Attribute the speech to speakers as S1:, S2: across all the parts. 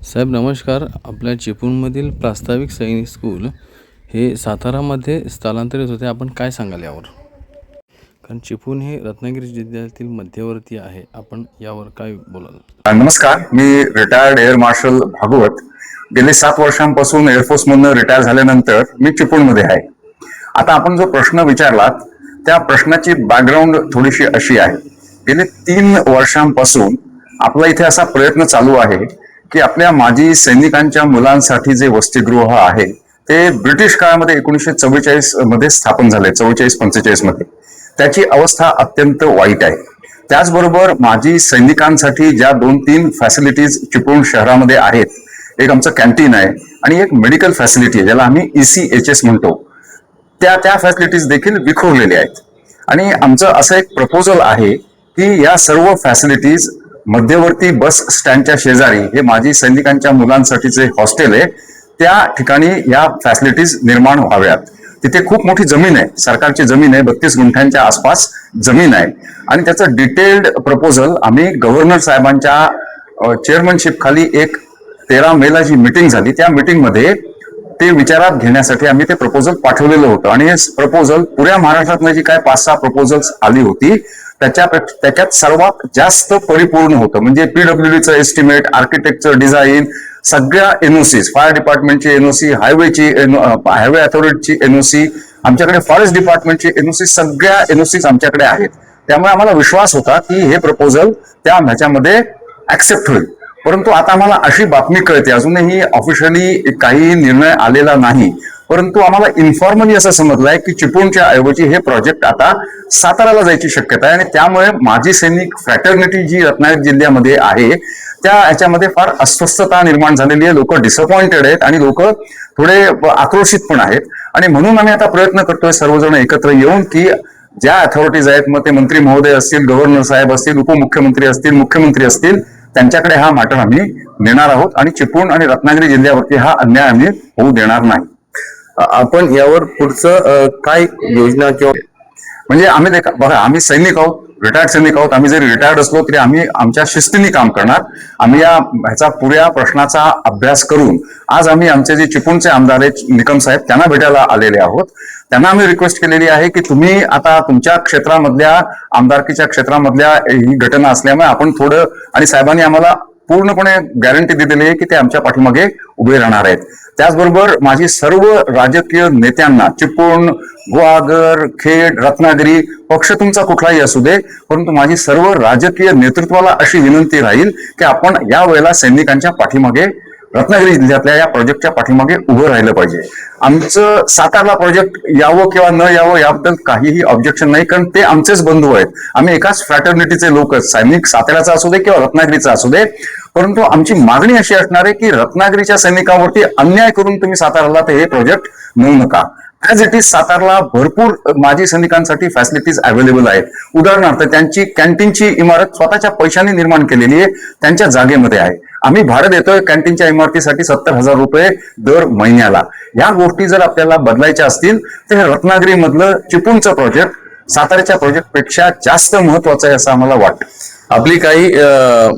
S1: साहेब नमस्कार. आपल्या चिपळूणमधील प्रास्ताविक सैनिक स्कूल हे सातारामध्ये स्थलांतरित होते. आपण काय सांगाल यावर? कारण चिपळूण हे रत्नागिरी जिल्ह्यातील मध्यवर्ती आहे. आपण यावर काय बोलाल?
S2: नमस्कार, मी रिटायर्ड एअर मार्शल भागवत. गेले 7 वर्षांपासून एअरफोर्समधून रिटायर झाल्यानंतर मी चिपळूणमध्ये आहे. आता आपण जो प्रश्न विचारलात त्या प्रश्नाची बॅकग्राऊंड थोडीशी अशी आहे. गेले 3 वर्षांपासून आपला इथे असा प्रयत्न चालू आहे की आपल्या माजी सैनिकांच्या मुलांसाठी जे वसतिगृह आहे ते ब्रिटिश काळामध्ये 1944 मध्ये स्थापन झाले, 44-45 मध्ये. त्याची अवस्था अत्यंत वाईट आहे. त्याचबरोबर माजी सैनिकांसाठी ज्या 2-3 फॅसिलिटीज चिपळूण शहरामध्ये आहेत, एक आमचं कॅन्टीन आहे आणि एक मेडिकल फॅसिलिटी आहे ज्याला आम्ही ECHS म्हणतो, त्या फॅसिलिटीज देखील विखुरलेल्या आहेत. आणि आमचं असं एक प्रपोजल आहे की या सर्व फॅसिलिटीज मध्यवर्ती बस स्टँडच्या शेजारी हे माजी सैनिकांच्या मुलांसाठीचे हॉस्टेल आहे, त्या ठिकाणी या फॅसिलिटीज निर्माण व्हाव्यात. तिथे खूप मोठी जमीन आहे, सरकारची जमीन आहे, 32 गुंठ्यांच्या आसपास जमीन आहे. आणि त्याचं डिटेल्ड प्रपोजल आम्ही गव्हर्नर साहेबांच्या चेअरमनशिप खाली एक 13 मेला जी मीटिंग झाली त्या मीटिंगमध्ये ते विचारात घेण्यासाठी आम्ही ते प्रपोजल पाठवलेलं होतं. आणि हे प्रपोजल पुऱ्या महाराष्ट्रातनं जी काय 5-6 प्रपोजल्स आली होती त्याच्यात सर्वात जास्त परिपूर्ण होतं. म्हणजे PWDचं एस्टिमेट, आर्किटेक्चर, डिझाईन, सगळ्या NOCs, फायर डिपार्टमेंटची NOC, हायवे अथॉरिटीची NOC, आमच्याकडे फॉरेस्ट डिपार्टमेंटची NOC, सगळ्या NOCs आमच्याकडे आहेत. त्यामुळे आम्हाला विश्वास होता की हे प्रपोजल त्या ह्याच्यामध्ये ऍक्सेप्ट होईल. परंतु आता आम्हाला अशी बातमी कळते, अजूनही ऑफिशियली काही निर्णय आलेला नाही, परंतु आम्हाला इन्फॉर्मली असं समजलंय की चिपळूणच्या ऐवजी हे प्रोजेक्ट आता साताराला जायची शक्यता आहे. आणि त्यामुळे माजी सैनिक फ्रॅटर्निटी जी रत्नागिरी जिल्ह्यामध्ये आहे त्या ह्याच्यामध्ये फार अस्वस्थता निर्माण झालेली आहे. लोक डिसअपॉइंटेड आहेत आणि लोक थोडे आक्रोशित पण आहेत. आणि म्हणून आम्ही आता प्रयत्न करतोय सर्वजण एकत्र येऊन की ज्या अथॉरिटीज आहेत, मग ते मंत्री महोदय असतील, गव्हर्नर साहेब असतील, उपमुख्यमंत्री असतील, मुख्यमंत्री असतील, त्यांच्याकडे हा मॅटर आम्ही नेणार आहोत. आणि चिपळूण आणि रत्नागिरी जिल्ह्यावरती हा अन्याय आम्ही होऊ देणार नाही.
S1: आपण यावर पुढचं काय योजना किंवा
S2: म्हणजे आम्ही बघा, आम्ही सैनिक आहोत, रिटायर्ड सैनिक आहोत. आम्ही जरी रिटायर्ड असलो तरी आम्ही आमच्या शिस्तीने काम करणार. आम्ही ह्याचा पुऱ्या प्रश्नाचा अभ्यास करून आज आम्ही आमचे जे चिपळूणचे आमदार आहेत निकम साहेब त्यांना भेटायला आलेले आहोत. त्यांना आम्ही रिक्वेस्ट केलेली आहे की तुम्ही आता तुमच्या क्षेत्रामधल्या आमदारकीच्या क्षेत्रामधल्या ही घटना असल्यामुळे आपण थोडं, आणि साहेबांनी आम्हाला पूर्णपणे गॅरंटी दिलेली आहे की ते आमच्या पाठीमागे उभे राहणार आहेत. त्याचबरोबर माझी सर्व राजकीय नेत्यांना, चिपळूण, गुहागर, खेड, रत्नागिरी, पक्ष तुमचा कुठलाही असू दे, परंतु माझी सर्व राजकीय नेतृत्वाला अशी विनंती राहील की आपण या वेळेला सैनिकांच्या पाठीमागे, रत्नागिरी जिल्ह्यातल्या या प्रोजेक्टच्या पाठीमागे उभं राहिलं पाहिजे. आमचं सातारला प्रोजेक्ट यावं किंवा न यावं याबद्दल काहीही ऑब्जेक्शन नाही, कारण ते आमचेच बंधू आहेत. आम्ही एकाच फ्रॅटर्निटीचे लोक, सैनिक साताऱ्याचा असू दे किंवा रत्नागिरीचा असू दे. परंतु आमची मागणी अशी असणार आहे की रत्नागिरीच्या सैनिकांवरती अन्याय करून तुम्ही साताराला ते हे प्रोजेक्ट नेऊ नका. ऍज इट इज सातारला भरपूर माजी सैनिकांसाठी फॅसिलिटीज अवेलेबल आहेत. उदाहरणार्थ त्यांची कॅन्टीनची इमारत स्वतःच्या पैशाने निर्माण केलेली आहे, त्यांच्या जागेमध्ये आहे. आम्ही भाडं देतोय कॅन्टीनच्या इमारतीसाठी 70,000 रुपये दर महिन्याला. या गोष्टी जर आपल्याला बदलायच्या असतील तर रत्नागिरी मधलं चिपळूणचं प्रोजेक्ट साताऱ्याच्या प्रोजेक्ट पेक्षा जास्त महत्वाचं आहे असं आम्हाला वाटतं.
S1: आपली काही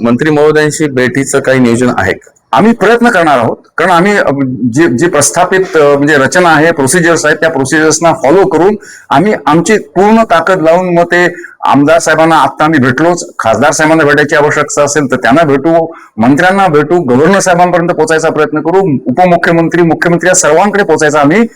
S1: मंत्री महोदयांशी भेटीचं काही नियोजन आहे?
S2: आम्ही प्रयत्न करणार आहोत, कारण आम्ही जी प्रस्थापित म्हणजे रचना आहे, प्रोसिजर्स आहेत, त्या प्रोसिजर्सना फॉलो करून आम्ही आमची पूर्ण ताकद लावून मग ते आमदार साहेबांना आता आम्ही भेटलोच, खासदार साहेबांना भेटायची आवश्यकता असेल तर त्यांना भेटू, मंत्र्यांना भेटू, गव्हर्नर साहेबांपर्यंत पोहोचायचा प्रयत्न करू, उपमुख्यमंत्री, मुख्यमंत्री या सर्वांकडे पोहोचायचा आम्ही